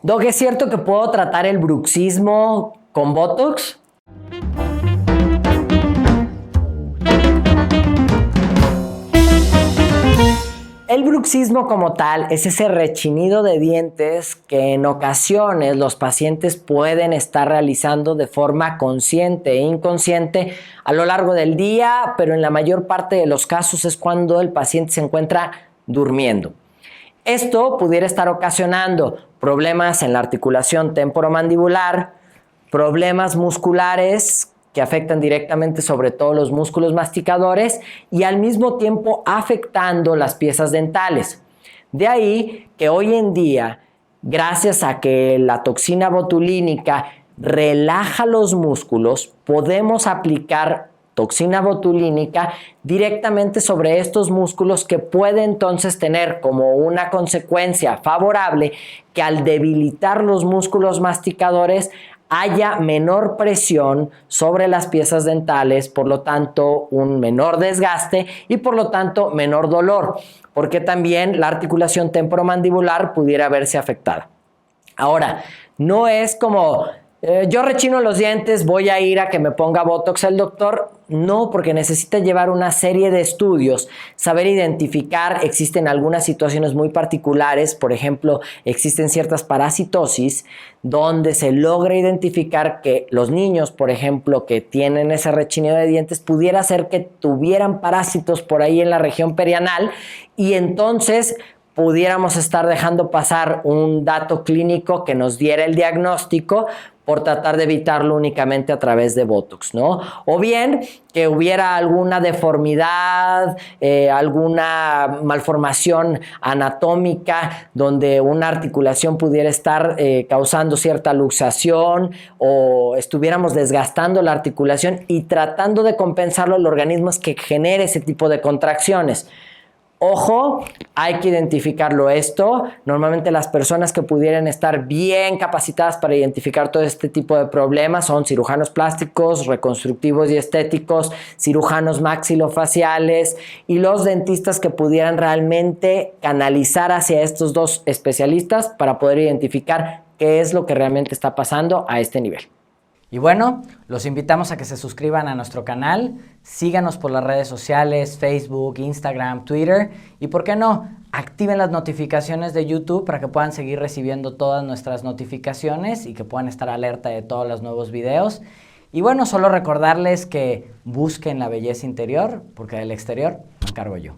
Doc, ¿es cierto que puedo tratar el bruxismo con Botox? El bruxismo como tal es ese rechinido de dientes que en ocasiones los pacientes pueden estar realizando de forma consciente e inconsciente a lo largo del día, pero en la mayor parte de los casos es cuando el paciente se encuentra durmiendo. Esto pudiera estar ocasionando problemas en la articulación temporomandibular, problemas musculares que afectan directamente sobre todo los músculos masticadores y al mismo tiempo afectando las piezas dentales. De ahí que hoy en día, gracias a que la toxina botulínica relaja los músculos, podemos aplicar toxina botulínica directamente sobre estos músculos que puede entonces tener como una consecuencia favorable que al debilitar los músculos masticadores haya menor presión sobre las piezas dentales, por lo tanto un menor desgaste y por lo tanto menor dolor, porque también la articulación temporomandibular pudiera verse afectada. Ahora, no es como yo rechino los dientes, voy a ir a que me ponga Botox el doctor. No, porque necesita llevar una serie de estudios, saber identificar, existen algunas situaciones muy particulares, por ejemplo, existen ciertas parasitosis donde se logra identificar que los niños, por ejemplo, que tienen ese rechinido de dientes, pudiera ser que tuvieran parásitos por ahí en la región perianal y entonces pudiéramos estar dejando pasar un dato clínico que nos diera el diagnóstico por tratar de evitarlo únicamente a través de Botox, ¿no? O bien que hubiera alguna deformidad, alguna malformación anatómica donde una articulación pudiera estar causando cierta luxación o estuviéramos desgastando la articulación y tratando de compensarlo, el organismo es que genere ese tipo de contracciones. Ojo, hay que identificarlo esto. Normalmente las personas que pudieran estar bien capacitadas para identificar todo este tipo de problemas son cirujanos plásticos, reconstructivos y estéticos, cirujanos maxilofaciales y los dentistas que pudieran realmente canalizar hacia estos dos especialistas para poder identificar qué es lo que realmente está pasando a este nivel. Y bueno, los invitamos a que se suscriban a nuestro canal, síganos por las redes sociales, Facebook, Instagram, Twitter y, ¿por qué no?, activen las notificaciones de YouTube para que puedan seguir recibiendo todas nuestras notificaciones y que puedan estar alerta de todos los nuevos videos. Y bueno, solo recordarles que busquen la belleza interior, porque del exterior me encargo yo.